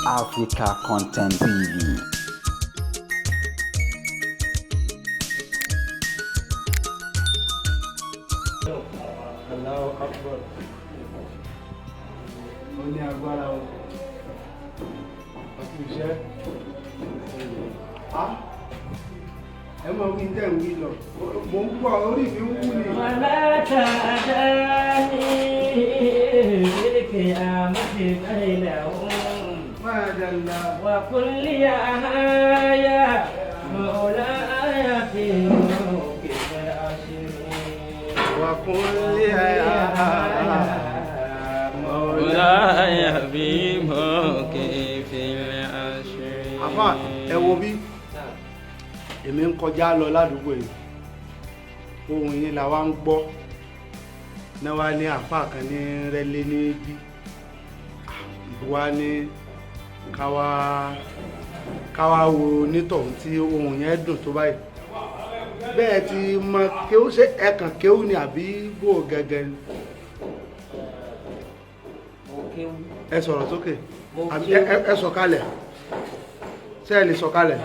Africa Content TV. Allahu Akbar. Ó ní agbára o. Ọkùnrin iṣẹ́. Ẹ mọ̀ wí tẹ̀ ń wí lọ. Mo ń gbọ́ orí mi ń wú ni. Wàlá tàdáni ìrìkì àmàṣe báyìí òun. Máa dàgbà. Wà kúnlé àháyà mọ̀ọ́lá àyà fi òkè fẹ́ àṣírí. Wà kúnlé àháyà mọ̀ọ́lá àyà fi òkè fẹ́ àṣírí. Àfà, ẹ wo bí èmi ń kọjá lọ ládùúgbò yìí. Ohun yìí la wá ń gbọ́. Náà wá ní àfà kan ní rẹ́lé ní bí. Wá ní káwá wo onítọ̀hún tí ohun yẹn dùn tó báyìí. Bẹ́ẹ̀ ti mọ kéwú ṣe ẹ̀kàn kéwú ni àbí bò gẹ́gẹ́ ni. Ẹ sọ̀rọ̀ sókè àbí ẹ sọ̀kalẹ̀ ṣé ẹ lè sọ̀kalẹ̀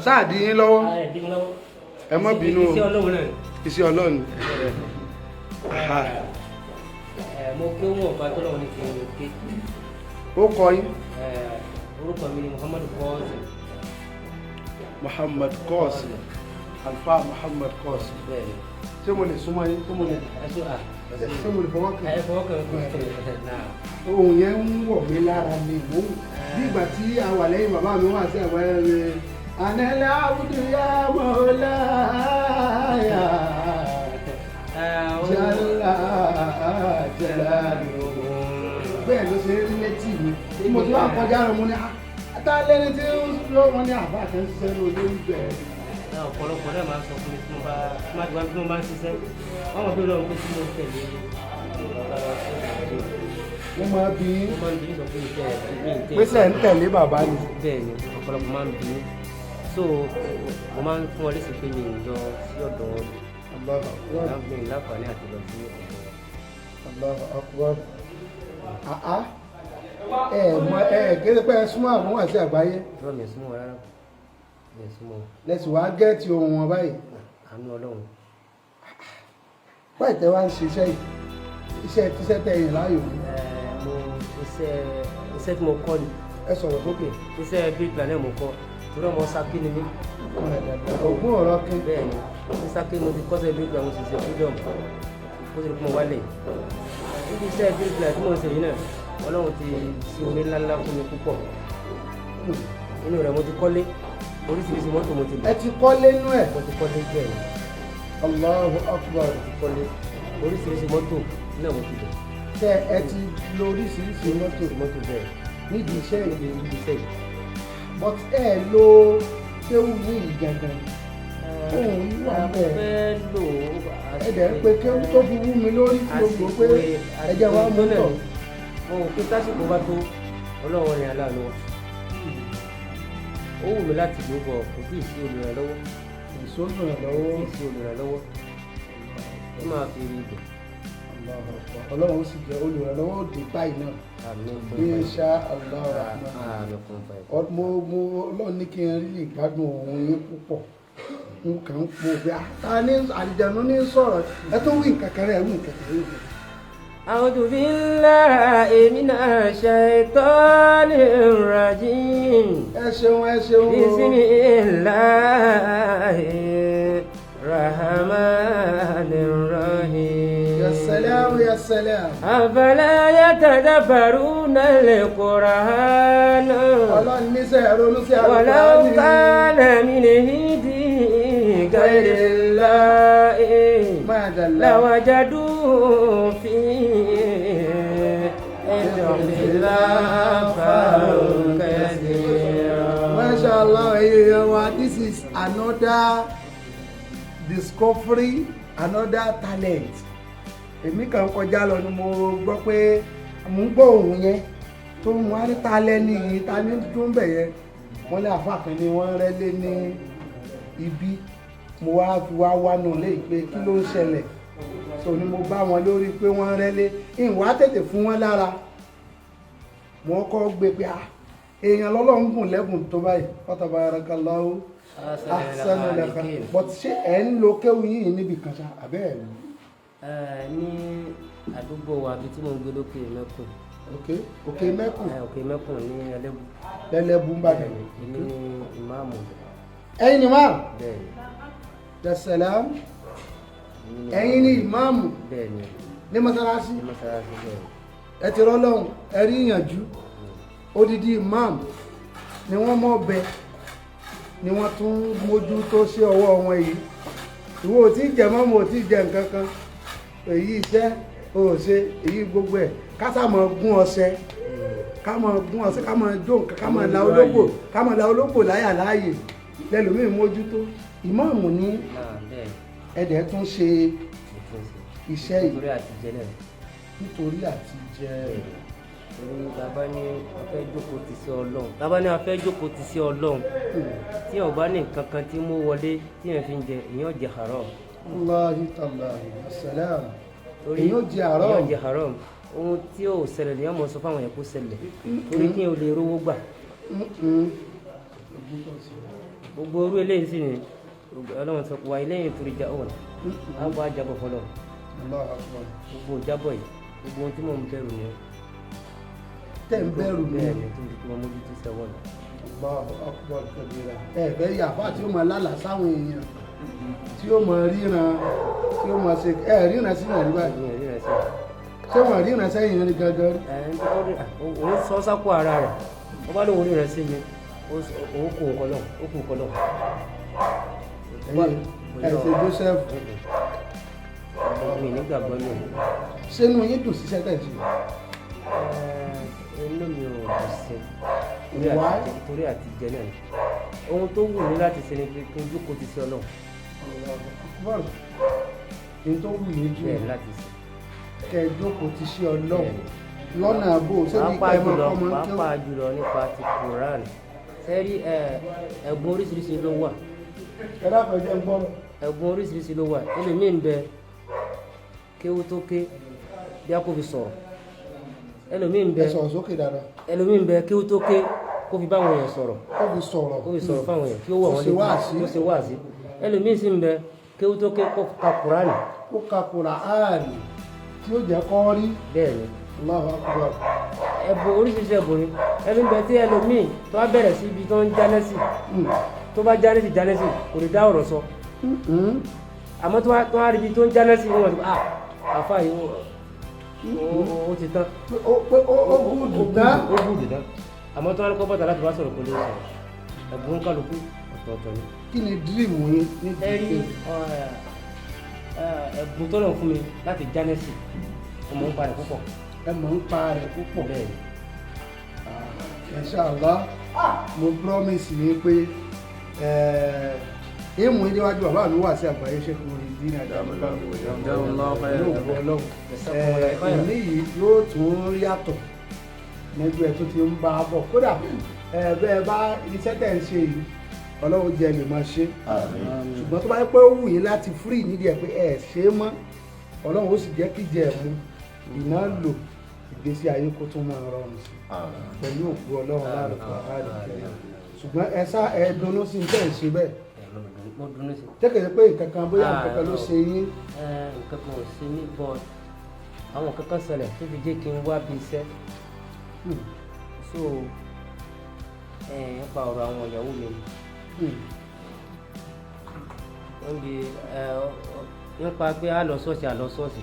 sáà dín yín lọ́wọ́ ẹ má bínú iṣẹ́ Ọlọ́run. Mo kí ó wọ̀n bá tó lọ́wọ́ ní kí n ké. Ó kọ yín. Orúkọ mi ni Muhammad Kọ́ọ̀sì. Muhammad Kọ́ọ̀sì, Alfa Muhammad Kọ́ọ̀sì. Bẹ́ẹ̀ni. Ṣé mo lè súnmọ́ yín? Ṣé mo lè fọwọ́ kàn? Ẹ fọwọ́ kàn fún náà. Ohun yẹn ń wọ̀ mí lára ni mò ń bí ìgbà tí a wà lẹ́yìn bàbá mi wà sí àwọn ẹ̀rẹ́ anẹ́lẹ́ àwùjọ yá mọ̀ọ́láyà jálá bẹ́ẹ̀ ló ṣe rí létí mi tí mo ti wá kọjá rẹ̀ mo ní àtàlẹ́ni tí ó lọ wọn ní àbá kan ṣiṣẹ́ lórí oúnjẹ. Ọ̀pọ̀lọpọ̀ náà máa ń sọ fún mi tí mo bá tí mo bá ń ṣiṣẹ́ wọ́n mọ̀ pé lọ́run pé tí mo tẹ̀lé wọ́n máa bí sọ fún iṣẹ́ pèsè ń tẹ̀lé bàbá ni. Bẹ́ẹ̀ ni ọ̀pọ̀lọpọ̀ máa ń bí so mo máa ń fún ọ lésì pé mi lọ sí ọ̀dọ̀ láǹfààní láǹfààní àti lọ sí ọ̀dọ̀. Allahu Akbar. Kéde pé ẹ súnmọ́ àwọn àti àgbáyé. Ìjọba mi súnmọ́ rárá mi súnmọ́. Lẹ́sìn wá gẹ́ẹ̀tì ohun wọn báyìí. Àánú Ọlọ́run. Báyìí tẹ́ wá ń ṣiṣẹ́ yìí iṣẹ́ tíṣẹ́ tẹ̀yìn láàyò ni. Mo iṣẹ́ tí mo kọ́ ni. Ẹ sọ̀rọ̀ sókè. Iṣẹ́ bíríkìlà náà mo kọ́ torí ọmọ Ṣakí ni mí. Ògún ọ̀rọ̀ kí. Bẹ́ẹ̀ ni ní Ṣakí mo ti kọ́ṣẹ́ bíríkìlà mo sì ṣe freedom kó sì fún mo wálẹ̀. Níbi iṣẹ́ bíríkìlà tí mo ń ṣe yìí náà Ọlọ́run ti ṣe omi ńláńlá fún mi púpọ̀. Inú rẹ̀ mo ti kọ́lé oríṣiríṣi mọ́tò mo ti lò. Ẹ ti kọ́lé nú ẹ̀. Mo ti kọ́lé bẹ́ẹ̀ ni. Allahu Akbar. Mo ti kọ́lé oríṣiríṣi mọ́tò náà mo ti lò. Ṣé ẹ ti lo oríṣiríṣi mọ́tò bẹ́ẹ̀ nídìí iṣẹ́ yìí? níbi iṣẹ́ yìí. But ẹ lo kéwù ní ìgangan. Ohun yìí wà bẹ́ẹ̀. Fẹ́ lò Ẹ dẹ̀ ń pe kéwù tó fi wú mi lórí tí o gbọ́ pé ẹjẹ̀ wa mú tọ̀. Mo rò pé tásìkò bá tó Ọlọ́run rìn aláàánú. Ó wù mí láti lò bọ̀ kò tí ì sí olùrànlọ́wọ́. Olùrànlọ́wọ́ ó máa fi rí ibẹ̀. Ọlọ́run ó sì jẹ́ olùrànlọ́wọ́ òde báyìí náà. Insha Allah. Ọlọ́run ní kí n rí ìgbádùn ohun yín púpọ̀. N kàn ń po bí ta ní àlìjànú ní sọ̀rọ̀ ẹ tó wí nǹkan kan rẹ̀ wí nǹkan kan rẹ̀. A'udhu billahi minash shaitanir rajim. Ẹ ṣeun. Bismillahir rahmanir rahim. Ya salam. Afala yatadabbaruna al-Qur'an. Ọlọ́run ní sẹ́ ronú sí àlùkò. Walau kana min indi ghayrillahi lawajadu fihi ikhtilafan kathira. Mashallah, this is another discovery, another talent. Èmi kàn kọjá lọ ni mo gbọ́ pé mo ń gbọ́ ohùn yẹn tó ń wá ní talẹ́ni yìí ta ní tó ń bẹ̀ yẹn wọ́n ní àfáà kan ni wọ́n rẹ́lé ní ibi mo wá fi wá nù lé pé kí ló ń ṣẹlẹ̀ so ni mo bá wọn lórí pé wọ́n rẹ́lé ìwà tètè fún wọn lára wọ́n kọ́ gbé pé èèyàn lọ́lọ́run gùn lẹ́bùn tó báyìí fatabarakallahu ahsanul khaliqin but ṣé ẹ̀ ń lo kéwù yìí níbi kan ṣá àbẹ́ ẹ̀ lò. ní àdúgbò wa bí tí mo ń gbé lókè mẹ́kùn. òkè mẹ́kùn. òkè mẹ́kùn ní ẹlẹ́bù. lẹ́lẹ́bù ń bàdàn. èmi ni ìmáàmù. ẹ̀yin ni máàmù. bẹ́ẹ̀ni. yasalam. ẹ̀yin ni ìmáàmù. bẹ́ẹ̀ni. ní mọ́sálásí. ní mọ́sálásí bẹ́ẹ̀ni. ẹ ti rọ́lọ́hùn ẹ rí ìyànjú odidi ìmáàmù ni wọ́n mọ̀ bẹ ni wọ́n tún mójú tó ṣe ọwọ́ wọn yìí ìwọ ò tí jẹ mọ́mọ́ ò tí jẹ nǹkan kan èyí iṣẹ́ ò ṣe èyí gbogbo ẹ̀ kásá mọ̀ gún ọṣẹ ká mọ̀ gún ọṣẹ ká mọ̀ jó nǹkan ká mọ̀ la ológbò láyà láàyè lẹ́lòmíì mójútó ìmáàmù ní ẹ̀dẹ̀ tún ṣe iṣẹ́ yìí nítorí àti jẹ bàbá ní a fẹ́ jókòó ti sí ọlọ́run bàbá ní a fẹ́ jókòó ti sí ọlọ́run tí ò bá ní nǹkan kan tí mo wọlé tí yẹn fi ń jẹ èèyàn jẹ haram. Allahi tallahi assalam èèyàn jẹ haram. èèyàn jẹ haram ohun tí ò ṣẹlẹ̀ ní ọmọ sọ fáwọn yẹn kó ṣẹlẹ̀ torí kí n ò lè rówó gbà. gbogbo orú eléyìí sì ni ọlọ́run sọ wà eléyìí torí jà ọ̀nà á bá jábọ̀ fọlọ́ gbogbo ìjábọ̀ yìí gbogbo ohun tí mò ń bẹ̀rù ni tẹ́ ń bẹ̀rù ní bẹ́ẹ̀ ni tó di kí wọ́n mójú tó sẹ́wọ̀n ni. ẹ̀fẹ́ yàfá tí ó máa lálàá sáwọn èèyàn tí ó máa ríran tí ó máa ṣe ríran sí ìrìn báyìí ṣé wọ́n ríran sẹ́yìn rí gangan rí. òun sọ sápò ara rẹ̀ wọ́n bá lóun ríran sí mi òun kò nǹkan náà ó kò nǹkan náà. ẹ̀sẹ̀ Joseph mi nígbàgbọ́ ní òun. sínú yín dùn síṣẹ́ tẹ̀ sí. inú mi ò dùn sí torí àti jẹ náà ni ohun tó wù mí láti ṣe ni kí n jókòó ti sí ọlọ́run. kí n tó wù mí jù bẹ́ẹ̀ láti ṣe. kẹ́ ẹ jókòó ti sí ọlọ́run lọ́nà àbò sóbi kẹ́ ẹ máa kọ́ máa ń kẹ́ pàápàá jùlọ nípa ti Quran sẹ́rí ẹ̀bùn oríṣiríṣi ló wà. ẹ dákọ̀ ẹ jẹ́ ń gbọ́. ẹ̀bùn oríṣiríṣi ló wà ẹlòmíì ń bẹ kéwú tó ké bí a kò fi sọ̀rọ̀ ẹlòmíì ń bẹ ẹ sọ̀rọ̀ sókè dáadáa. ẹlòmíì ń bẹ kéwú tó ké kó fi báwọn èèyàn sọ̀rọ̀ kó fi sọ̀rọ̀ fáwọn èèyàn kí ó wọ̀ wọ́n létí kó ṣe wáàsí ẹlòmíì sì ń bẹ kéwú tó ké kó ka Kùránì. ó ka Kùránì tí ó jẹ́ kọ́ rí. bẹ́ẹ̀ ni Allahu Akbar. ẹ̀bùn oríṣiríṣi ẹ̀bùn ni ẹni bẹ tí ẹlòmíì tó bá bẹ̀rẹ̀ sí ibi tó ń jánẹ́sì tó bá jánẹ́sì kò lè dá ọ̀rọ̀ sọ àmọ́ tó wá rí ibi tó ń jánẹ́sì wọn wọ́n ti àfa yìí ó ti tán ó gùdù tán àmọ́ tó wá ní kọ́ bọ́tà láti wá sọ̀rọ̀ kó lè sọ̀rọ̀ ẹ̀bùn kálukú ọ̀tọ̀ọ̀tọ̀ ni. kí ni dírímù yín ní ẹ̀rí ẹ̀bùn tó lọ́n fún mi láti jánẹ́sì ọmọ ń pa rẹ̀ púpọ̀. ẹ mọ̀ ń pa rẹ̀ púpọ̀. bẹ́ẹ̀ ni. Inshallah mo promise yín pé èèmù yín déwájú bàbá mi wà sí àgbáyé ṣẹ́kù orí dín ẹ̀mí yìí yóò tún yàtọ̀ nígbà tó ti ń bá a bọ̀ kódà bẹ́ẹ̀ bá iṣẹ́ tẹ̀ ń ṣe yìí ọlọ́run jẹ́ lè máa ṣe ṣùgbọ́n tó bá yẹ pé ó wù yín láti free nídìí ẹ̀ pé ẹ̀ ṣe é mọ́ ọlọ́run ó sì jẹ́ kí jẹ́ ẹ̀mú iná lò ìgbésí ayé kó tún máa rọrùn sí pẹ̀lú òkú ọlọ́run láàrín àárín ṣùgbọ́n ẹ sá ẹ dunnú sí tẹ̀ ń ṣe bẹ́ẹ̀ tẹ́kẹ̀ẹ́ pé nǹkan kan bóyá nǹkan kan ló ṣe yín. nǹkan kan ò ṣe mí bọ́ àwọn kankan ṣẹlẹ̀ tó fi jẹ́ kí n wá bí iṣẹ́ so nípa ọ̀rọ̀ àwọn ìyàwó mi wọ́n di nípa pé a lọ ṣọ́ọ̀ṣì a lọ ṣọ́ọ̀ṣì.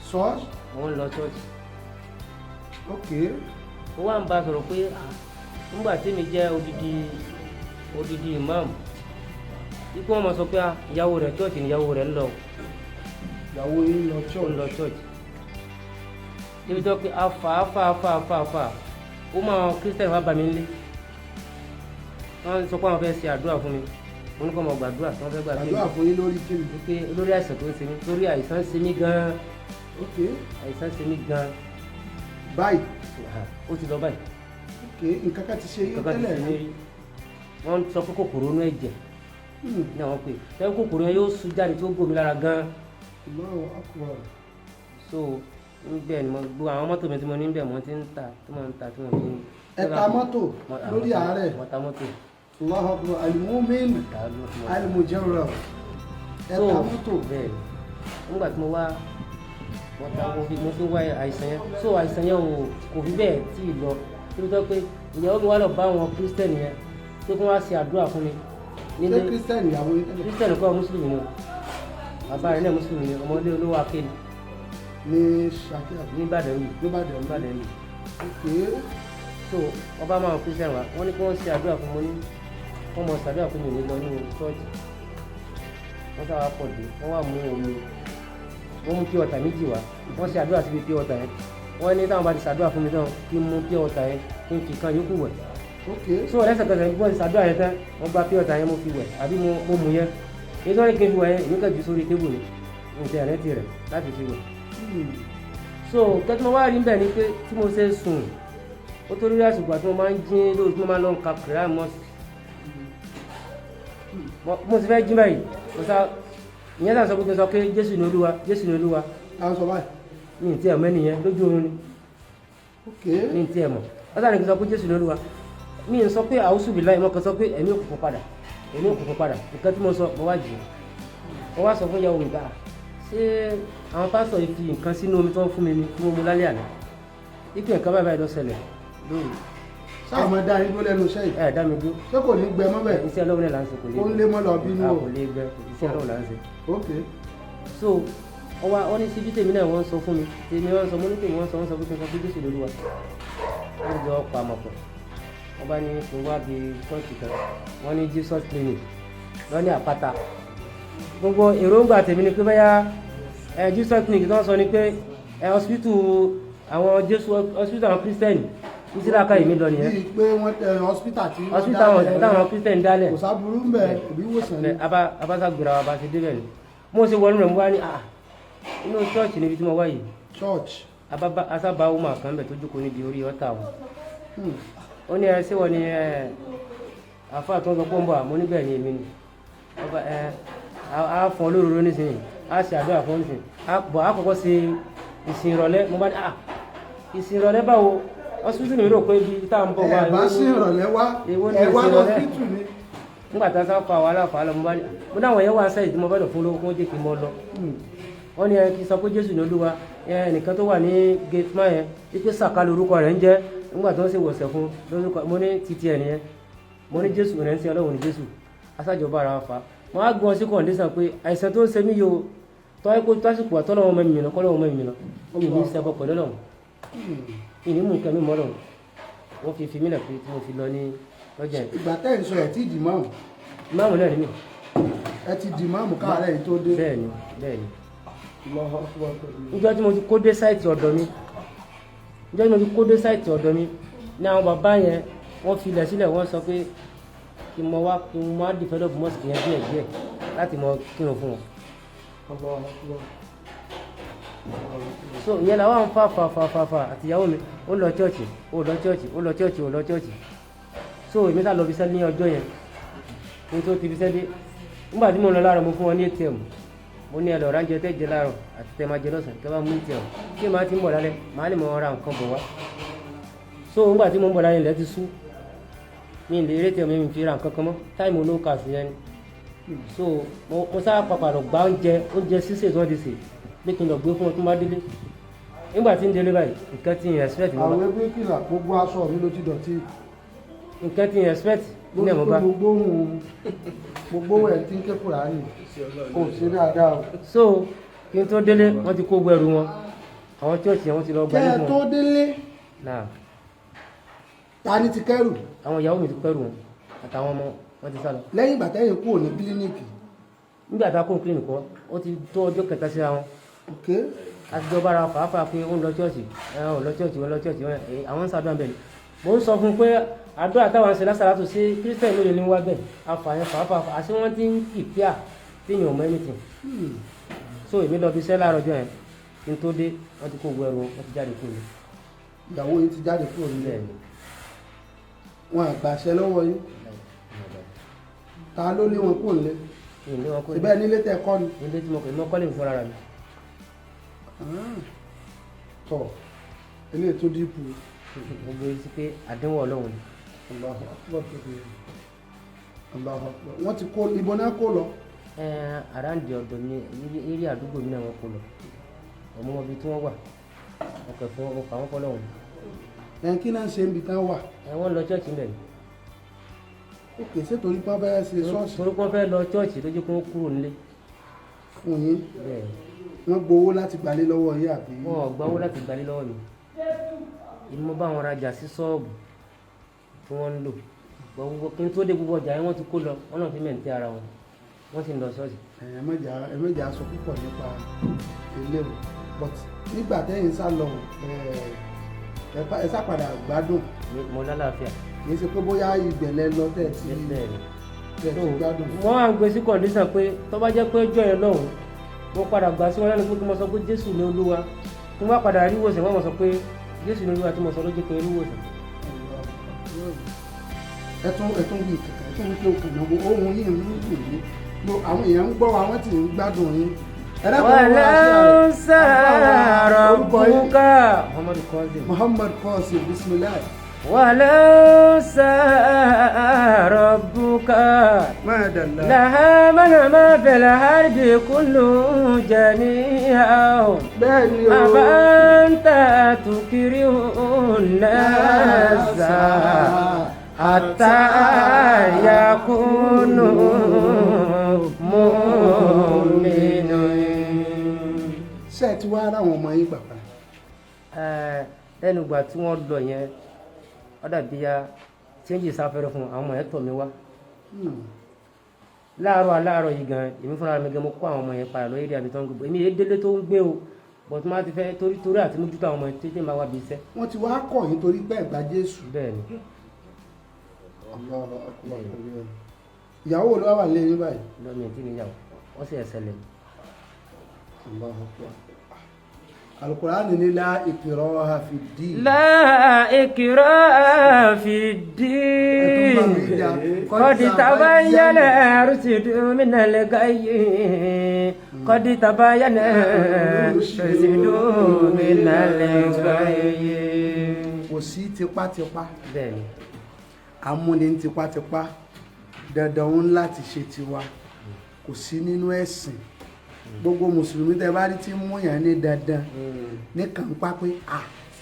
ṣọ́ọ̀ṣì. wọ́n lọ ṣọ́ọ̀ṣì. ok. ó wá ń bá a sọ̀rọ̀ pé nígbà tí mi jẹ́ odidi imam ikú wọn mọ̀ sọ pé ìyàwó rẹ̀ ṣọ́ọ̀ṣì ni ìyàwó rẹ̀ ń lọ. ìyàwó yín lọ ṣọ́ọ̀ṣì. níbi tó pé afa ó máa kírísítẹ̀nì wá bá mi nílé wọ́n sọ pé àwọn fẹ́ ṣe àdúrà fún mi wọ́n ní kó máa gbàdúrà tí wọ́n fẹ́ gbàdúrà. àdúrà fún yín lórí kíni. pé lórí àìsàn tó ń ṣe mí lórí àìsàn ṣe mí gan-an. ok. àìsàn ṣe mí gan-an. báyìí. ó ti lọ báyìí. ok nǹkan kan ti ṣe yín tẹ́lẹ̀ rí. wọ́n sọ pé kòkòrò inú ẹ̀jẹ̀ ní àwọn pé tẹ́lẹ̀ kòkòrò yẹn yóò sú jáde tó gbòmí lára gan-an. Allahu Akbar. so bẹ́ẹ̀ ni mo gbọ́ àwọn mọ́tò mi tí mo ní bẹ́ẹ̀ mo ti ń ta tí mo ń ta tí mo fi ń. ẹ ta mọ́tò lórí àárẹ̀. mo ta mọ́tò. Allahu Akbar al-mu'min al-mujarrab. ẹ ta mọ́tò. bẹ́ẹ̀ ni nígbà tí mo wá mo fi wá àìsàn yẹn so àìsàn yẹn kò fi bẹ́ẹ̀ tí ì lọ níbi tó pé ìyàwó mi wá lọ bá àwọn kírísítẹ́nì yẹn pé kí wọ́n á ṣe àdúrà fún mi. ṣé kírísítẹ́nì ìyàwó yẹn tẹ́lẹ̀? kírísítẹ́nì kọ́ mùsùlùmí ni bàbá rẹ̀ náà mùsùlùmí ni ọmọdé olówó akéde. ní Ṣakí àbí? ní Ìbàdàn yìí. yìí. ok. so ọba máa kírísítẹ́nì wa wọ́n ní kí wọ́n ṣe àdúrà fún mi ní wọ́n mọ̀ ṣàdúrà fún mi ní lọ nínú ṣọ́ọ̀ṣì wọ́n sábà pọ̀ dé wọ́n wá mú omi wọ́n mú pure water méjì wá wọ́n ṣe àdúrà síbi pure water yẹn wọ́n ní táwọn bá ti ṣàdúrà fún mi tán kí n mú pure water yẹn kí n fi kan yókù wẹ̀. so lẹ́sẹ̀kẹsẹ̀ bí wọ́n ti ṣàdúrà yẹn tán wọ́n gba pure water yẹn mo fi wẹ̀ àbí mo mú yẹn nítorí kí n fi wẹ̀ yẹn èmi kàn jù sórí tébù ni nǹkan ẹ̀rẹ́tì rẹ̀ láti fi wẹ̀. so kẹ́tí mo wá rí bẹ́ẹ̀ ni pé tí mo ṣe sùn ó tó rí àsìkò àti mo máa ń jí lóòótọ́ tí mo máa ń lọ ka kìlá mọ́sì mo ti fẹ́ jí báyìí mo sá ìyẹn náà sọ pé kí n sọ pé Jésù ní Olúwa Jésù ní Olúwa. a sọ báyìí. ní ìtí ẹ̀mọ́ ẹnìyẹn lójú oorun ni. ok. ní ìtí ẹ̀mọ́ ọ̀sán ni kí n sọ pé Jésù ní Olúwa mi ń sọ pé àwùsù bìlá ìmọ̀ kan sọ pé ẹ̀mí òkùnkùn padà nǹkan tí mo sọ mo wá jì mo wá sọ fún ìyàwó mi gbà ṣé àwọn pásítọ̀ yìí fi nǹkan sínú omi tó ń fún mi ni kí mo mu lálẹ́ àná ipe nǹkan báyìí lọ ṣẹlẹ̀ lóru. sáà máa dá yín dúró lẹ́nu iṣẹ́ yìí. ẹ dá mi dúró. ṣé kò ní gbẹ mọ́ bẹ́ẹ̀. iṣẹ́ Ọlọ́run náà là ń ṣe kò lè gbẹ. ó ń lé mọ́ lọ bínú o. kò lè gbẹ iṣẹ́ Ọlọ́run là ń ṣe. ok. so wọ́n ní síbi tèmi náà wọ́n sọ fún mi tèmi wọ́n sọ mo ní tèmi wọ́n sọ pé kí n sọ pé Jésù lÓlúwa wọ́n jọ pa àmọ̀pọ̀ wọ́n bá ní kí n wá bí ṣọ́ọ̀ṣì kan wọ́n ní Jesus clinic wọ́n ní àpáta gbogbo èròǹgbà tèmi ni pé báyà Jesus clinic tó ń sọ ni pé hospital àwọn Jésù hospital àwọn Christian ìsìláka yìí mi lọ nìyẹn. bíi pé wọ́n tẹ hospital tí wọ́n dálẹ̀ táwọn Christian dálẹ̀. kò sábúrú ń bẹ òbí wòsàn ni. abasa gbéra wa bá ti débẹ̀ ni mo ṣe wọnú rẹ̀ mo wá ní inú ṣọ́ọ̀ṣì níbi tí mo wá yìí. church. asábà ọmọ kan bẹ̀ tó jókòó níbi orí ọ̀tá wọn. ó ní ṣé wọ́n ní àfáà tó ń sọ pé ń bọ̀ àmọ́ níbẹ̀ ni èmi ni. a fọ́n olóróró nísìnyí a ṣe àdúrà fún nísìnyí a kọ́kọ́ ṣe ìsìn ìrọ̀lẹ́ mo bá ní ìsìn ìrọ̀lẹ́ báwo hospital mi rò pé ibi tá à ń bọ̀ wá. ẹ bá sí ìrọ̀lẹ́ wá ẹ wá lọ hospital ni. nígbà tá a sá fa wàhálà fàálà mo bá ní mo dáwọn yẹn wá sẹ́yìn tí mo fẹ́ lọ fún lówó kó jẹ́ kí n mọ lọ. wọ́n ní kí n sọ pé Jésù ní Olúwa nìkan tó wà ní gate man yẹn wípé Sàká lórúkọ rẹ̀ ń jẹ́ nígbà tó ń ṣe wọ̀sẹ̀ fún lórúkọ mo ní titi ẹ̀ nìyẹn mo ní Jésù rẹ̀ ń ṣe Ọlọ́run ní Jésù aṣájọba ara wa fa mo á gbọ́n sí kọ̀ǹdẹ́sàn pé àìsàn tó ń ṣe mí yìí o tọ́ ẹ kó tásìkò àtọ́lọ́wọ́ mọ́ mi nà kọ́lọ́wọ́ mọ́ mi nà ó mi ní sẹ́bọ̀ pẹ̀lú Ọlọ́run ìní mú nǹkan mi mọ́ Ọlọ́run wọ́n fi mí lẹ̀ pé tí mo fi lọ ní lọ́jà yẹn. ìgbà tẹ́ ẹ̀ ń sọ ẹ̀ tí ì dì máàmù. máàmù náà rí mi. ẹ ti dì máàmù káàárẹ̀ yìí tó dé. bẹ́ẹ̀ni níjọ́ tí mo ti kó dé sáìtì ọ̀dọ̀ mi ní àwọn bàbá yẹn wọ́n fi ilẹ̀ sílẹ̀ wọ́n sọ pé kí n mọ develop mosque yẹn díẹ̀ láti mọ kírun fún wọn. so ìyẹn làwọn fa àtìyàwó mi ó lọ chọ́ọ̀chì so èmi sá lọ fi sẹ́ ní ọjọ́ yẹn ní tó ti fi sẹ́ dé nígbà tí mo lọ láàárọ̀ mo fún wọn ní ATM mo ní ẹlọ ránjẹ tẹ́ jẹ láàárọ̀ àti tẹ́ máa jẹ lọ́sàn-án kẹ́ bá mú ATM kí màá ti ń bọ̀ lálẹ́ màá lè mọ ra nǹkan bọ̀ wá so nígbà tí mo ń bọ̀ lálẹ́ ilẹ̀ ti sú mi lè rí ATM mi fi ra nǹkan kan mọ́ táìmù ló kà sí yẹn ni so mo sá pàpàrọ̀ gba oúnjẹ sísè tí wọ́n ti sè pé kí n lọ gbé fún ọ tó má délé nígbà tí ń délé báyìí nǹkan tí ń respect mi bá. àwọn ẹgbẹ́ kìlà gbogbo aṣọ mi ló ti dọ̀tí. nǹkan tí ń respect ní ẹ̀mọ́ bá. gbogbo ẹ̀ tí ń ké Kùránì kò sí dáadáa o. so kí n tó délé wọ́n ti kó gbẹrù wọn àwọn chọ́ọ̀chì wọ́n ti lọ gbà nígbà. kẹ́ ẹ tó délé. ta ni ti kẹ́rù. àwọn ìyàwó mi ti kẹ́rù wọn àtàwọn ọmọ wọn ti sá lọ. lẹ́yìn ìgbà tẹ́yìn kúrò ní kílíníìkì. nígbà tá a kó kílíníìkì kọ́ ó ti tó ọjọ́ kẹta síra wọn. àtijọba ara fàáfàá pé ó ń lọ chọ́ọ̀chì àwọn ń sàdúrà bẹ́ẹ̀ ni mo ń sọ fún un pé àdúrà táwọn ṣe lásàlátù sí kírísítẹ̀ lóye ní wá bẹ́ẹ̀ àfààyàn fàáfàá àti wọ́n ti ń kìpíà téèyàn ọmọ anything. so èmi lọ bí iṣẹ́ láàárọ̀ ọjọ́ yẹn kí n tó dé wọ́n ti kó gbọ́ ẹrù wọn ti jáde kúrò ní. ìyàwó yìí ti jáde kúrò nílẹ̀ ni wọn àgbàṣẹ lọ́wọ́ yín ta ló lé wọn kúrò nílé síbẹ̀ nílé tẹ kọ́ ni. nílé tí mo kọ́ lè fọ́ra mi. tọ̀ eléyìí tó dínkù. gbogbo yìí sí pé àdéhùn ọlọ́run ni. Allahu Akbar tóbi. Allahu Akbar. Wọ́n ti kó ibo náà kó lọ. àráǹdì ọ̀dọ̀ ní eré àdúgbò mi náà wọ́n kó lọ ọmọ ibi tí wọ́n wà ọkọ̀ fún ọkọ̀ àwọn fọlọ́run. Kí náà ṣe ń bi tán wà. wọ́n lọ chọ́ọ̀chì mẹ́rin. Òkè ṣé torí pé wọ́n fẹ́ ṣe ṣọ́ọ̀ṣì torí wọ́n fẹ́ lọ chọ́ọ̀chì lójú kó kúrò nílé. fún yín. bẹ́ẹ̀ Wọ́n gbowó láti gbalé lọ́wọ́ yín àbí. wọn ò gbáwó láti gbalé lọ́wọ́ mi. ìmọ̀ bá wọn rajà sí ṣọ́ọ̀bù tí wọ́n ń lò gbogbo kí n tó dé gbogbo ọjà yẹn wọ́n ti kó lọ wọ́n náà fi mẹ́ǹtẹ́ ara wọn wọ́n sì ń lọ ṣọ́ọ̀ṣì. Ẹ méjì aṣọ púpọ̀ nípa ilé o but nígbà tẹ́yìn sá lọ ẹ sá padà gbádùn. mo lálàáfíà. kì í ṣe pé bóyá ìgbẹ̀lẹ̀ lọ tẹ̀ tí gbádùn. wọ́n á gbé sí kọ̀ǹdíṣàn pé tó bá jẹ́ pé ọjọ́ yẹn lọ́hùn mo padà gbà sí wọn lẹ́nu pé kí mo sọ pé Jésù ní Olúwa tí wọ́n bá padà rí wòsàn wọ́n mọ̀ sọ pé Jésù ní Olúwa tí mo sọ ló jẹ́ pé rí wòsàn. ẹtún wí kẹkẹ ẹtún wí kí o kàn náà ohun yìí ń dùn mí àwọn èèyàn ń gbọ́ àwọn tí ń gbádùn yín. wàlẹ́ sàrọ̀ bùkà Muhammad Qasim bismillah. wàlẹ́ sàrọ̀ bùkà làhámánà máa bẹ̀rẹ̀ hàrìbì kúlù jẹ̀míhà bẹ́ẹ̀ni o àbáńtà tùkìrì nàásà àtà yakunu mu'minu. ṣé ẹ ti wá ara àwọn ọmọ yín bàbá. lẹ́nu ìgbà tí wọ́n lọ yẹn ó dàbí ya chẹ́ńjì sáfẹ́rẹ́ fún àwọn ọmọ yẹn tọ̀ mí wá. láàárọ̀ yìí gan èmi fúnra mi gan mo kó àwọn ọmọ yẹn padà lọ eré àbí tó ń gbé èmi yẹn délé tó ń gbé o bọ̀ tí wọ́n ti fẹ́ torí àti mójútó àwọn ọmọ yẹn tètè máa wá bí iṣẹ́. wọ́n ti wá kọ̀ yín torí pé ẹ̀gbá Jésù. bẹ́ẹ̀ ni. ìyàwó ló wà lẹ́yìn báyìí. lọ́mọ ẹ̀ tí níyàwó wọ́n sì ẹ̀sẹ̀ lẹ̀. Al-Qur'an ní la ikraha fi ddin. La ikraha fi ddin. Qad tabayyana rushdu minal ghayyi. Qad tabayyana rushdu minal ghayyi. Kò sí tipátipá. Bẹ́ẹ̀ni. Amúni tipátipá dandan ń láti ṣe tiwa kò sí nínú ẹ̀sìn. Gbogbo mùsùlùmí tẹ́ bá rí tí mú yàn ní dandan ní kàn pa pé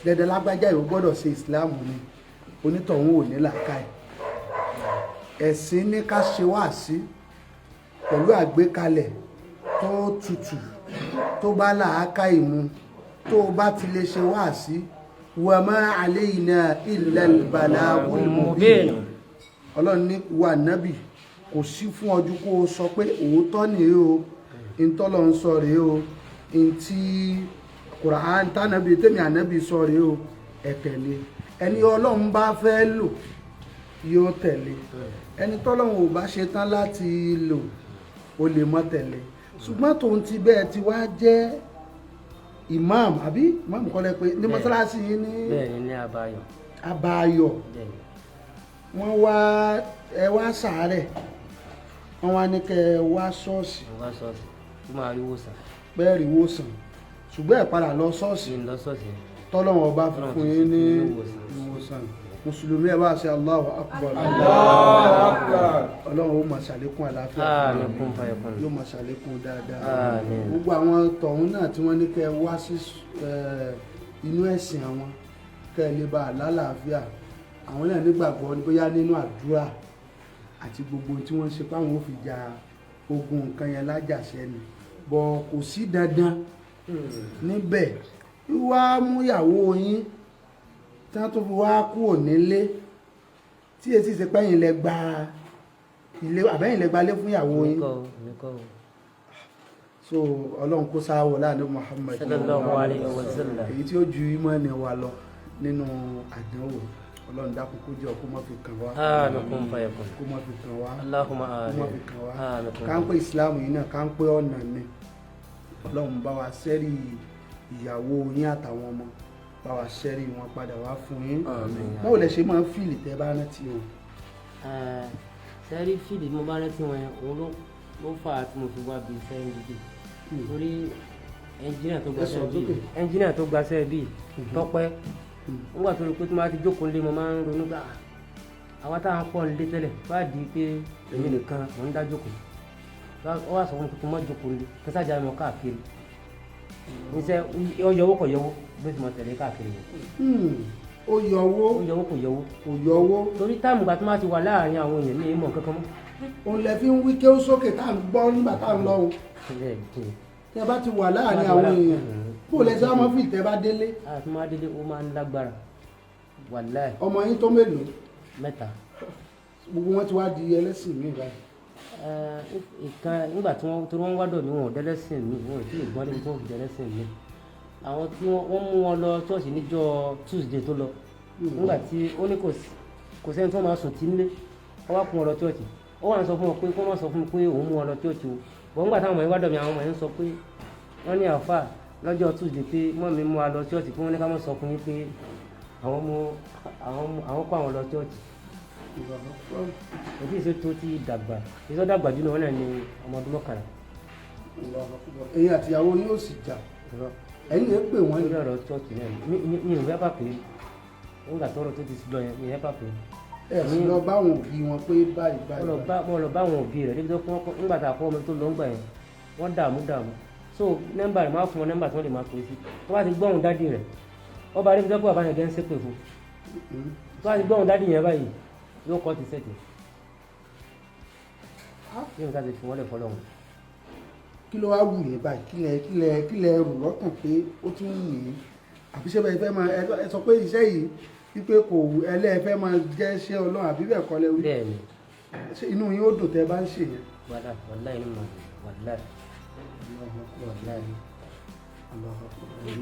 dandan lágbájá yìí ó gbọ́dọ̀ ṣe ìsìláàmù ni onítọ̀hún ò ní làákàyè. Ẹ̀sìn ní ká ṣe wáàsí pẹ̀lú àgbékalẹ̀ tó tutù tó bá làákàyè mu tó bá ti lè ṣe wáàsí wa ma alayna illa al-balagul mubin. Ọlọ́run ní wa nábì kò sí fún ọjọ́ kó o sọ pé òótọ́ nìyí o ìtọ́lọ̀ ń sọ rèé o ìtì Kùránì tánàbí tèmi ànábì sọ rèé o ẹ tẹ̀lé ẹni Ọlọ́run bá fẹ́ lò yóò tẹ̀lé ẹni tọ́lọ́run ò bá ṣe tán láti lò ó lè mọ́ tẹ̀lé ṣùgbọ́n tòun ti bẹ́ẹ̀ ti wá jẹ́ imam àbí imam kọ́lẹ̀ pé ní mọ́sálásí yìí ní bẹ́ẹ̀ni ní Abayọ̀. Abayọ̀ wọ́n wá ẹ wá sàárẹ̀ wọ́n wá ní kẹ́ ẹ wá ṣọ́ọ̀ṣì. wá ṣọ́ọ̀ṣì tó máa rí wòsàn. bẹ́ẹ̀rì wòsàn ṣùgbọ́n ẹ̀ padà lọ ṣọ́ọ̀ṣì tọ́lọ́wọ́n ọba fún yín ní ìwòsàn mùsùlùmí ẹ bá ṣe Allahu Akbar. Ọlọ́run ó máa ṣàlékún àlàáfíà yóò máa ṣàlékún dáadáa gbogbo àwọn tọ̀hún náà tí wọ́n ní kẹ́ ẹ wá sí inú ẹ̀sìn àwọn kẹ́ ẹ lè bá àlàáfíà àwọn náà nígbàgbọ́ bóyá nínú àdúrà àti gbogbo tí wọ́n ṣe fáwọn ò fi ja ogun nǹkan yẹn lájàṣẹ ni bọ̀ kò sí dandan níbẹ̀ wíwá múyàwó yín tí wọ́n tó fi wá kúrò nílé tí èsì ṣe pẹ́yìn lẹ gba ilé àbẹ́yìn lẹ gba ilé fún ìyàwó yín so Ọlọ́run kó sáwọ́ láàrin Muhammad sallallahu alaihi wasallam èyí tí ó ju ìmọ̀ ẹni wa lọ nínú àdánwò Ọlọ́run dákun kó jẹ́ kó má fi kàn wá kó má fi kàn wá kó má fi kàn wá ká ń pé ìsìláàmù yìí náà ká ń pé ọ̀nà ni Ọlọ́run bá wa sẹ́rí ìyàwó yín àtàwọn ọmọ bá wa sẹ́rí wọn padà wá fún yín báwo lẹ ṣe máa ń fìlì tẹ́ bá rántí o. sẹ́rí fìlì mo bá rántí wọn yẹn òun ló fà á tí mo fi wá bí sẹ́yìn dídì torí ẹnjìnìà tó gbaṣẹ́ bíi Tọ́pẹ́ nígbà tó rí pé tí wọ́n bá ti jókòó lé mo máa ń ronú gbà àwọn táwọn pọ̀ nílé tẹ́lẹ̀ bá di pé èmi nìkan mò ń dá jókòó ó wà sọ fún mi pé mo jókòó nílé kí sájà mi káàkiri níṣẹ́ ó yọwó kò yọwó bí mo tẹ̀lé káàkiri yẹn. Ó yọwó kò yọwó. kò yọwó. torí táàmù gbà tó máa ti wà láàrin àwọn èèyàn ní ìmọ̀ kankan mọ́. Òun lẹ fi ń wí kí ó sókè tá à ń gbọ́ nígbà tá à ń lọ́hùn. Tí ẹ bá ti wà láàrin àwọn èèyàn kó lẹ sá mọ́ fìtẹ́ bá délé. àti máa délé ó máa ń lágbára wàláì. Ọmọ yín tó mélòó? 3. Gbogbo wọn ti wá di ẹlẹ́sìn mi báyìí. Ìkan nígbà tí wọ́n wádọ̀ mi wọn ò dẹ́lẹ́sìn mi wọn ò tí ì gbọ́n débi tí wọ́n fi dẹ́lẹ́sìn mi. Àwọn tí wọ́n mú wọn lọ ṣọ́ọ̀ṣì níjọ́ Tuesday tó lọ nígbà tí ó ní kò sẹ́ni tó máa sùn tí nílé ó wá kún wọn lọ ṣọ́ọ̀ṣì ó wà ń sọ fún wọn pé kó má sọ fún mi pé òun mú wọn lọ ṣọ́ọ̀ṣì o bọ́n nígbà táwọn ọmọ yẹn wádọ̀ mi àwọn ọmọ yẹn sọ pé wọ́n ní àfà lọ́jọ́ Tuesday pé mọ́ mi mú wa lọ ṣọ́ọ̀ṣì pé wọ́n ní ká má sọ fún yín pé àwọn kó àwọn lọ ṣọ́ọ̀ṣì. Òbí ìṣe tó ti dàgbà ìṣọ́ dàgbà jù náà ní ọmọ ọdún 11. Ẹ̀yin àtìyàwó yóò sì jà ẹ̀yin lè pè wọ́n. lórí ọ̀rọ̀ ṣọ́ọ̀ṣì náà mi ò fẹ́ pàpé nígbà tọ́rọ̀ tó ti lọ yẹn mi ò fẹ́ pàpé. Ẹ sì lọ bá àwọn òbí wọn pé báyìí. mo lọ bá àwọn òbí rẹ̀ débi tó nígbà tá a kọ́ ọmọ tó lọ ń gbà yẹn wọ́n dààmú so nọ́mbà rẹ̀ máa fún wọn nọ́mbà tí wọ́n lè máa pè sí tó bá ti gbọ́hùn dádì rẹ̀ ọba débi tó pé bàbá yẹn gẹ́ ń ṣépè fún tó bá ti gbọ́hùn dádì yẹn báyìí yóò kọ́ ti sẹ́tì yóò ká ti fi wọ́n lẹ̀ fọlọ́hún. Kí ló wá wù yín báyìí kí lẹ rù lọ́kàn pé ó tún wù yín àbí ṣé bẹ́ẹ̀ fẹ́ máa ẹ sọ pé iṣẹ́ yìí wípé kò ẹlẹ́ẹ̀fẹ́ máa jẹ́ iṣẹ́ Ọlọ́run àbí bẹ́ẹ̀ kọ́ lẹ́wí. Bẹ́ẹ̀ni. Inú yín ó dùn tẹ́ bá ń ṣe yẹn. wàláì inú màá wàláì.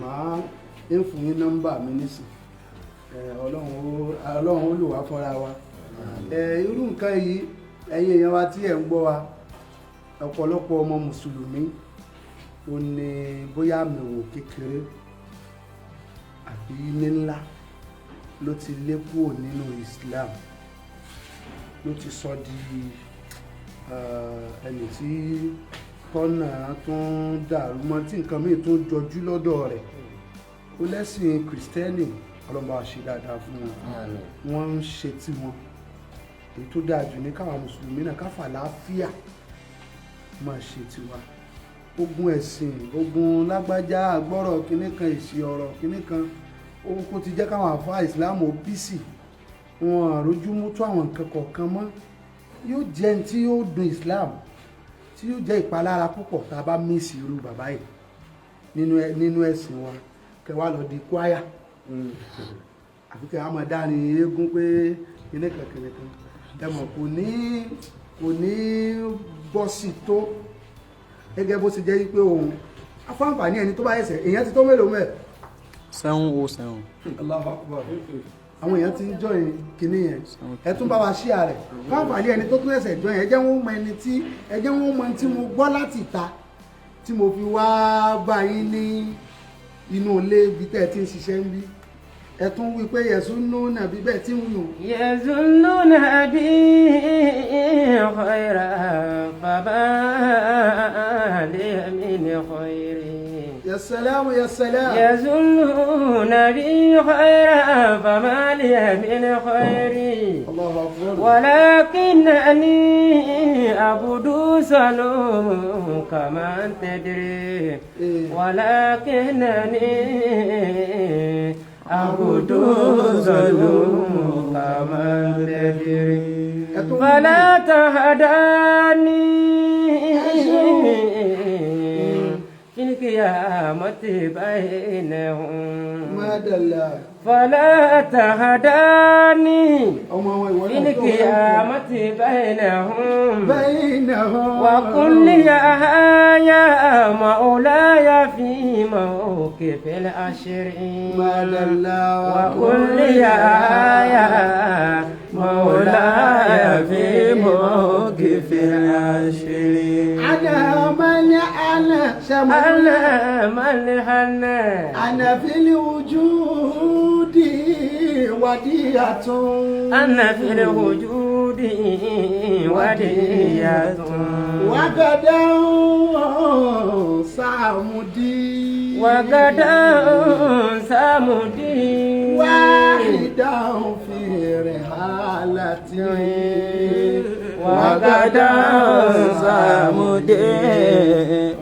Màá ń fún yín nọ́mbà mi nísìn Ọlọ́run ó lò wá fúnra wa. Irú nǹkan yìí ẹ̀yin èèyàn wa tí ẹ̀ ń gbọ́ wa ọ̀pọ̀lọpọ̀ ọmọ mùsùlùmí ó ní bóyá àmìwò kékeré àbí ní ńlá ló ti lé kúrò nínú Islam ló ti sọ di ẹni tí tọ́nà tó ń dàrú mọ́ tí nǹkan míì tó ń jọjú lọ́dọ̀ rẹ̀ ó lẹ́sìn kìrìsìtẹ́nì ọlọ́mọba ṣe dáadáa fún wọn wọ́n ń ṣe tiwọn èyí tó dáa jù ní káwọn mùsùlùmí náà káfà láàfíà máa ṣe tiwa ogun ẹ̀sìn ogun lágbájá àgbọ́rọ̀ kínní kan èsì ọ̀rọ̀ kínní kan ó ti jẹ́ káwọn àfáà ìsìláàmù ó bísì wọn àrójú mú tó àwọn nǹkan kọ̀ọ̀kan mọ́ yóò jẹ́ ní tí yóò dùn Islam tí yóò jẹ́ ìpalára púpọ̀ tá a bá mísì irú bàbá yìí nínú ẹ̀sìn wa kẹwàá lọ di kwaya àbí kẹwàá máa dá ní eégún pé kínní kan ẹ mọ̀ kò ní bọ́ sí tó gẹ́gẹ́ bó ti jẹ́ pé òun afáǹfààní ẹni tó bá ẹsẹ̀ èèyàn ti tó mélòó mẹ́ 707. Allahu Akbar àwọn èèyàn ti ń jọ kìíní yẹn ẹ tún bá wa ṣíà rẹ̀ fáǹfààní ẹni tó tún ẹsẹ̀ jọ yẹn ẹ jẹ́ wọ́n mọ tí mo gbọ́ láti ìta tí mo fi wá bá yín ní inú ilé ibi tẹ́ ẹ ti ń ṣiṣẹ́ ń bí ẹ tún wí pé yazunnuna bí bẹ́ẹ̀ tí ń wù. yazunnuna bí khayra fama li min khayri. Ya salam ya salam. yazunnuna bí khayra fama li min khayri. Allahu akbar. walakinnani abudu salum kama tadri. walakinnani abudu zalum kama tadri fala tahdani fil qiyamati bainahum madalla fala tahdani fil qiyamati bainahum wa kulli ya maulaya fi mawqifil ashri madalla wa kulli ya maulaya fi mawqifil ashri ana fil wujudi wadiyatun ana fil wujudi wadiyatun wagadan samudi وغدا سمدي واحدا في رحالته وغدا سمدي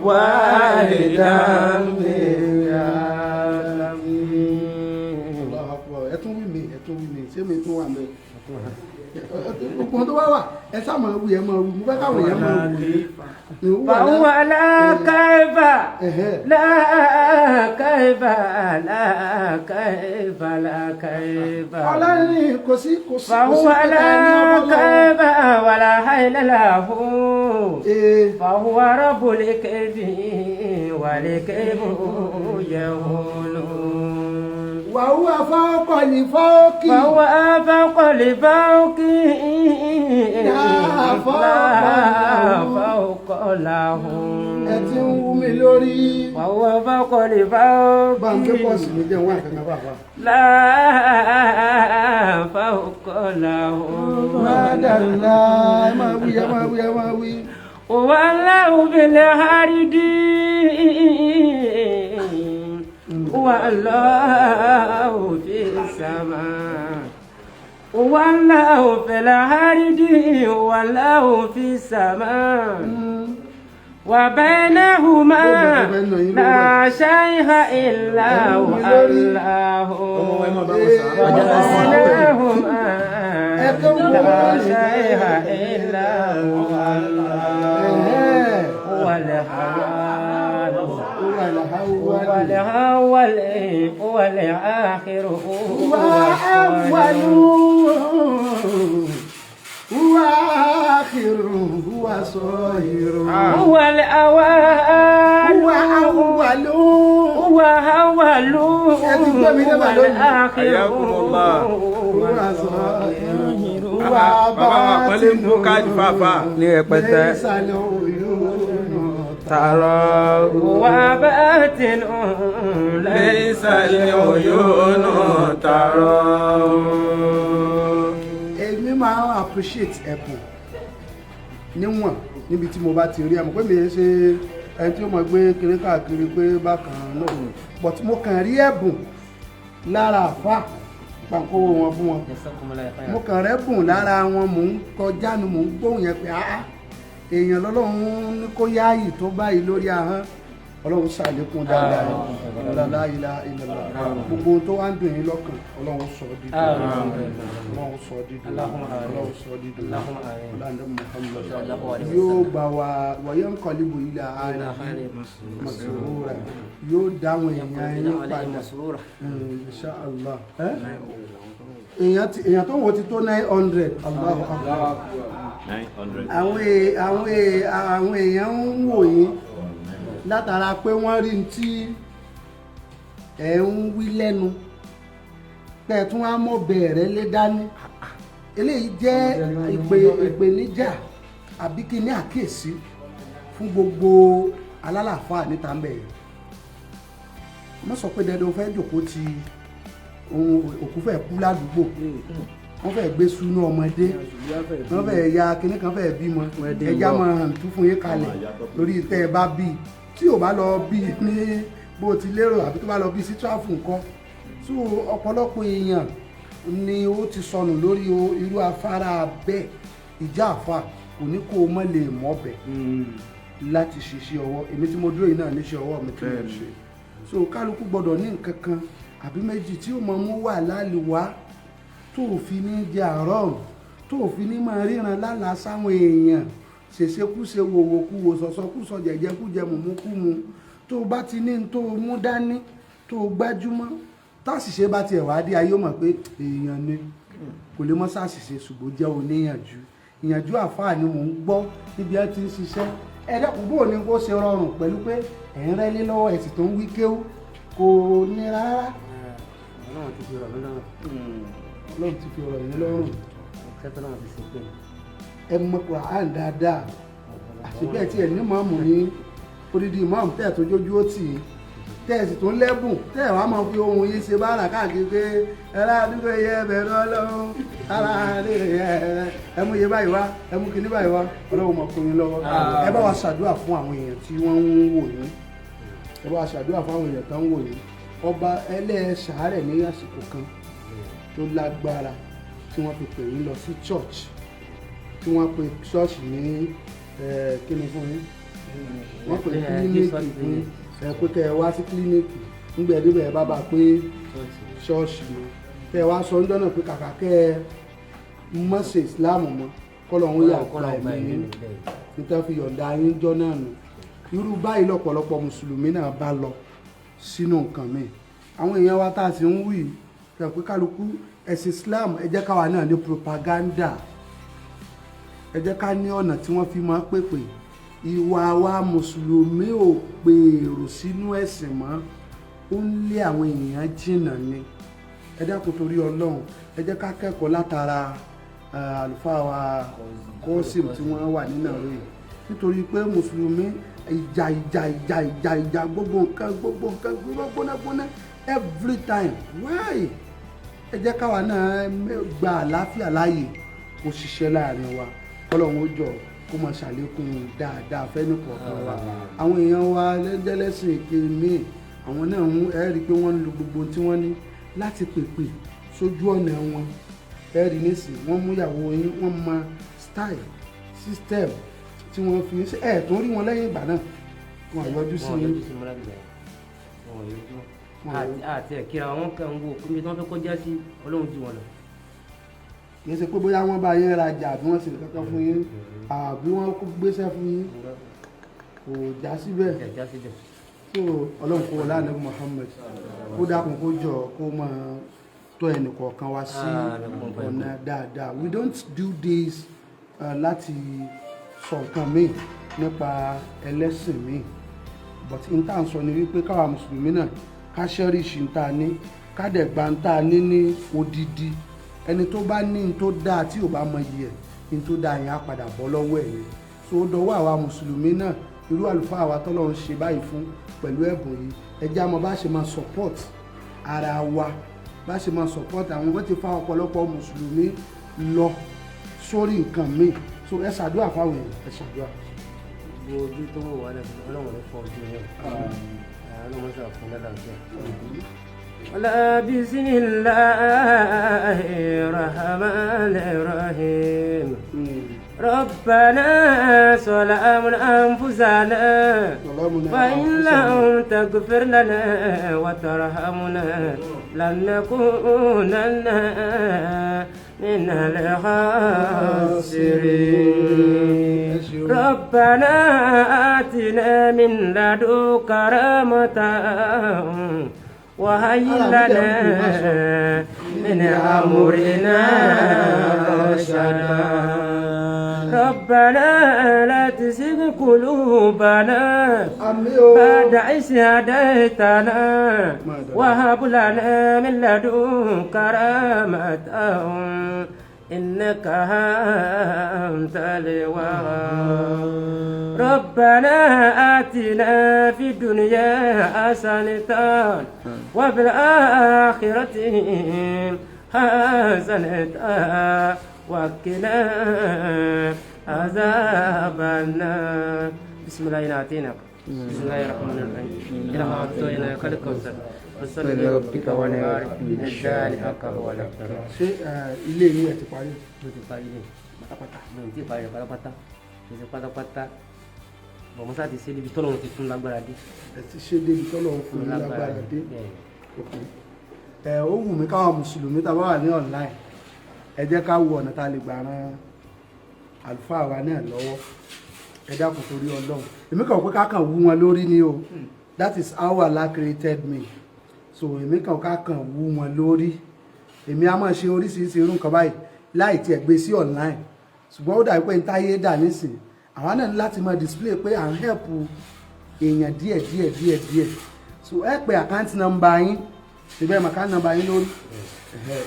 واحدا في ẹ tún wí mi ṣé mi tún wà mí gbogbo tó wá wà ẹ sá máa wí ẹ máa wí mo fẹ́ káwọn èèyàn máa wí. فهو لا كيف لا كيف لا كيف لا كيف ọlọ́run kò sí فهو لا كيف ولا حيل له فهو رب الكيف والكيف يهول وهو فوق لفوق فهو فوق لفوق لا فوق له ẹ ti ń wú mi lórí. وهو فوق لفوق bá ń gbé pọ́ọ̀sì mi jẹun wá àkàkà bàbá. لا فوق له mádàlá ẹ máa wí ẹ máa wí ẹ máa wí. والله بالهرد والله في السماء والله في الهرد والله في السماء وبينهما لا شيء إلا هو الله وبينهما لا شيء إلا هو الله هو الأول هو الآخر هو أول هو آخر هو صاهر هو الأول هو أول هو أول هو الآخر هو صاهر هو باطن ní rẹpẹtẹ تراه وباطن ليس العيون تراه. èmi máa ń appreciate ẹ̀bùn níwọ̀n níbi tí mo bá ti rí ẹ̀mọ̀ pé mi ṣe ẹni tí ó mọ̀ gbé kiri káàkiri pé bákan náà but mo kàn rí ẹ̀bùn lára àfà pàǹkó wọn fún wọn mo kàn rẹ́bùn lára wọn mò ń kọjá ni mò ń gbóhùn yẹn pé èèyàn lọ́lọ́run ní kó yáàyè tó báyìí lórí ahọ́n ọlọ́run ṣàlékún dáadáa ọlọ́lá ilá ilẹ̀lá gbogbo tó wá ń dùn yín lọ́kàn ọlọ́run sọ dídùn ọlọ́run sọ dídùn ọlọ́run sọ dídùn ọlọ́run Muhammad yóò bá wa wọ̀nyẹ́ ń kọ́ níbo ilẹ̀ ààrẹ masrura yóò dáhùn èèyàn yín padà insha Allah èèyàn tó wọ́n ti tó 900 Allahu Akbar àwọn èèyàn ń wò yín látara pé wọ́n rí tí ẹ̀ ń wí lẹ́nu tẹ̀tún á mọ̀ bẹ̀rẹ̀ lé dání eléyìí jẹ́ ìpèníjà àbí kí ní àkíyèsí fún gbogbo alálàáfáà níta ń bẹ̀rẹ̀ má sọ pé dandan fẹ́ jòkó ti ohun òkú fẹ́ kú ládùúgbò wọ́n fẹ́ gbé súnú ọmọdé wọ́n fẹ́ ya kinní kan fẹ́ bímọ ẹja máa hàn tú fún yín kalẹ̀ lórí tẹ́ ẹ bá bí tí ò bá lọ bí ní bó ti lérò àbí tó bá lọ bí sí tráfù nǹkan tó ọ̀pọ̀lọpọ̀ èèyàn ni ó ti sọnù lórí irú afárá bẹ́ẹ̀ ìjà àfà kò ní kó o mọ̀ lè mọ̀ bẹ̀ láti ṣiṣẹ́ ọwọ́ èmi tí mo dúró yìí náà níṣẹ́ ọwọ́ mi tí mo ṣe so kálukú gbọ́dọ̀ ní nǹkan kan àbí méjì tí ó mọ̀ mú wà lálùwá tó fi ní jẹ àárọ̀ tó fi ní máa ríran lálàá sáwọn èèyàn ṣèṣekúṣe wòwòkúwò sọ̀sọ̀kúsọ jẹ̀jẹ̀kújẹ mùmúkúmu tó bá ti ní tó mú dání tó gbájúmọ́ táṣìṣe bá tiẹ̀ wá dé ayé mọ̀ pé èèyàn ni kò lè mọ́ ṣàṣìṣe ṣùgbọ́n jẹ́ oníyànjú ìyànjú àfáà ni mò ń gbọ́ níbi ẹ ti ń ṣiṣẹ́ ẹ̀ẹ́dẹ́kùn bò ní kó ṣe rọrùn pẹ̀lú pé ẹ̀ ń rẹ́lé lọ́wọ́ ẹ̀ sì tó ń wí kéwú kò ní rárá. Ọlọ́run ti fi rọ̀ mí lọ́rùn. Ọlọ́run ti fi rọ̀ yín lọ́rùn. Kẹ́tọ́ náà ti ṣe pé. Ẹ mọ Quran dáadáa àṣìbẹ́ tí ẹ̀ ní mọ́ọ̀mù ní odidi mọ́ọ̀mù tẹ̀ tó jójú ó tì í tẹ̀ sì tó ń lẹ́bùn tẹ̀ wá máa fi ohun yín ṣe bára káàkiri pé ẹ̀rá àdúgbò yẹ bẹ̀rẹ̀ Ọlọ́run ara ẹ mú iye báyìí wá ẹ mú kinní báyìí wá Ọlọ́run mọ̀ kó yín lọ́wọ́ ẹ bá wa ṣàdúrà fún àwọn èèyàn tí wọ́n ń wò yín ẹ bá ṣàdúrà fáwọn èèyàn tó ń wò yìí. Ọba ẹlẹ́ṣàárẹ̀ ní àsìkò kan tó lágbára tí wọ́n fi pè yín lọ sí church, tí wọ́n pe church ní kí ni fún yín, wọ́n pè kílíníìkì fún pé kẹ́ ẹ wá sí kílíníìkì nígbà ẹ̀dẹ́bẹ̀ ẹ bá bá pé ṣọ́ọ̀ṣì ni kẹ́ ẹ wá sọ ńjọ́ náà pé kàkà kẹ́ ẹ mọ̀ ṣe Islam mọ́ kọ́lọ́hún yà gba ẹ̀mí yín nítorí fi yọ̀ǹda yín jọ́ náà nù. Irú báyìí lọ́pọ̀lọpọ̀ mùsùlùmí náà bá lọ sínú nǹkan mi. Àwọn èèyàn wa tá a sì ń wí pé kálukú ẹ̀sìn Islam ẹ jẹ́ káwa náà ní propaganda, ẹ jẹ́ ká ní ọ̀nà tí wọ́n fi máa pèpè. Ìwà wa mùsùlùmí ò pè èrò sínú ẹ̀sìn mọ́, ó ń lé àwọn èèyàn jìnnà ni. Ẹ dákun torí Ọlọ́run ẹ jẹ́ ká kẹ́kọ̀ọ́ látara àlùfáà wa Kọ́sìm tí wọ́n wà nínú rẹ̀, nítorí pé mùsùlùmí ìjà gbogbo nǹkan gbóná every time. Why? Ẹ jẹ́ káwa náà gba àlàáfíà láàyè kó ṣiṣẹ́ láàrin wa. Ọlọ́run ó jọ kó máa ṣàlékún dáadáa fẹ́ni kọ̀ọ̀kan wa. Àwọn èèyàn wa lẹ́jẹ́lẹ́sìn èkéèmí àwọn náà ẹ rí i pé wọ́n ń lo gbogbo tí wọ́n ní láti pèpè sójú ọ̀nà wọn. Ẹ rí nísìn wọ́n mú ìyàwó yín, wọ́n mọ style system tí wọ́n fi ṣe ẹ̀ tó rí wọn lẹ́yìn ìgbà náà wọn yọjú sí yín. àti ẹ̀kíra wọn kàn ń wo pé tí wọ́n fẹ́ kọjá sí Ọlọ́run jù wọn lọ. Kì í ṣe pé bóyá wọ́n bá yín rajà àbí wọ́n sì kankan fún yín àbí wọ́n gbéṣẹ́ fún yín, kò já síbẹ̀. So Ọlọ́run kó wọlé ànábì Muhammad kó dákun kó jọ kó máa tọ́ ẹnì kọ̀ọ̀kan wá sí ọ̀nà dáadáa. We don't do this láti sọ nǹkan míì nípa ẹlẹ́sìn míì, but n tá à ń sọ ni wípé káwa mùsùlùmí náà ká ṣẹ́ríṣì ń ta ní ká dẹ̀ gba ń ta ní odidi. Ẹni tó bá ní n tó dáa tí ò bá mọ iyì ẹ̀, n tó dáa yẹn á padà bọ́ lọ́wọ́ ẹ̀ yẹn. So ó dọwọ́ àwa mùsùlùmí náà, irú àlùfáà wa tọ́lọ́run ṣe báyìí fún pẹ̀lú ẹ̀bùn yìí, ẹ jẹ́ àmọ́ bá ṣe máa support ara wa, bá ṣe máa support àwọn bó ti fa ọ̀pọ̀lọpọ̀ mùsùlùmí lọ sórí nǹkan míì. So ẹ ṣàdúrà fáwọn èèyàn, ẹ ṣàdúrà. Gbogbo ojú tó wò wá lẹ́sìn Ọlọ́run ló fọ ojú yẹn. Ọlọ́run sọ fún lálàáfíà. ولا بسم الله الرحمن الرحيم ربنا ظلمنا أنفسنا فإن لم تغفر لنا وترحمنا لنكونن من الخاسرين ربنا آتنا من لدنك رحمة وهيئ لنا من أمرنا رشدا ربنا لا تزغ قلوبنا بعد إذ هديتنا وهب لنا من لدنك رحمة إنك أنت الوهاب ربنا آتنا في الدنيا حسنة وفي الآخرة حسنة وقنا عذاب النار بسم الله نعطينا بسم الله الرحمن الرحيم إلى أعطينا خلق الكوثر وصل لربك ونهار شانئك هو الأبتر. Ṣé ilé yìí ẹ ti parí? Mo ti parí ní pátápátá. Mo ti parí pátápátá. Mo ti pátápátá. Bọ̀mọ́ sáà ti ṣe débi tọ́lọ́run ti fún lágbára dé. Ẹ ti ṣe débi tọ́lọ́run fún lágbára dé. Ó wù mí káwọn mùsùlùmí tá a bá wà ní online ẹ jẹ́ ká wo ọ̀nà tá a lè gbà ran àlùfáà wa náà lọ́wọ́. Ẹ dákun torí Ọlọ́run. Èmi kàn pé ká kàn wú wọn lórí ni o. That is how Allah created me. So èmi kàn ká kàn wú wọn lórí. Èmi á máa ṣe oríṣiríṣi irú nǹkan báyìí láì tiẹ̀ gbé sí online. Ṣùgbọ́n ó dàbí pé n táyé dà nísìn. Àwa náà ní láti máa display pé à ń help èèyàn díẹ̀. So ẹ pè àkáǹtì nọ́mbà yín. Ṣèbẹ́ ẹ̀ àkáǹtì nọ́mbà yín lórí.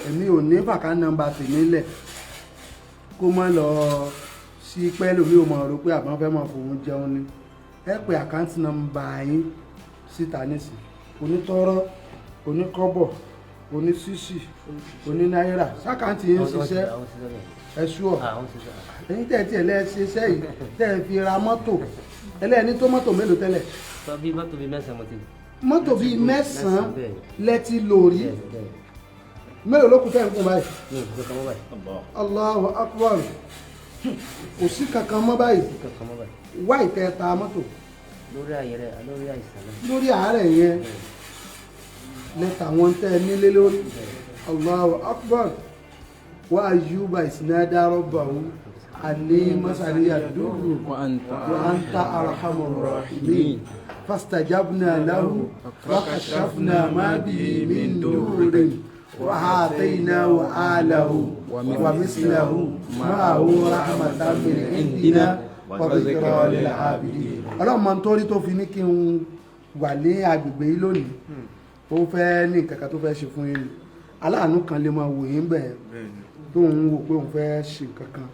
Èmi ò ní àkáǹtì nọ́mbà tèmi lẹ̀. Kó má lọ sí pẹ́lú mi ò mọ̀ rò pé àbọ̀n fẹ́ mọ̀ fòun jẹun ni. Ẹ pè àkáǹtì nọ́mbà yín síta nísìn. Onítọ́rọ́, oníkọ́bọ̀, oní sísì oní náírà sákàǹtì yín ń ṣiṣẹ́ ẹ̀ṣù ọ̀ ẹ̀yin tẹ̀ tí ẹ̀ lẹ́ ṣiṣẹ́ yìí tẹ̀ fi ra mọ́tò ẹlẹ́ni tó mọ́tò mélòó tẹ́lẹ̀ bí mọ́tò bíi mẹ́sàn-án mo ti mọ́tò bíi mẹ́sàn-án lẹ́tí lórí mélòó ló kù tẹ́ ń kún báyìí Allahu Akbar kò sí kankan mọ́ báyìí wá ìtẹ́ ta mọ́tò lórí àìsàn náà lórí àárẹ̀ yẹn lẹ́tà wọn tẹ́ nílé lórí Allahu Akbar wa ayyuba isnada rabbahu anni masaniya durru wa anta arhamur rahimin fastajabna lahu wa kashafna ma bihi min durrin wa ataynahu ahlahu wa mislahu ma'ahu rahmatan min indina wa dhikra lil abidin ọlọ́run máa ń torí tó fi ní kí n wà ní agbègbè yìí lónìí ó fẹ́ ní nǹkan kan tó fẹ́ ṣe fún yín aláàánú kan lè máa wò yín bẹ́ẹ̀ tó ń wò pé òun fẹ́ ṣe nǹkan kan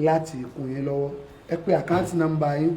láti kún yín lọ́wọ́ ẹ pé àkáǹtì nọ́mbà yín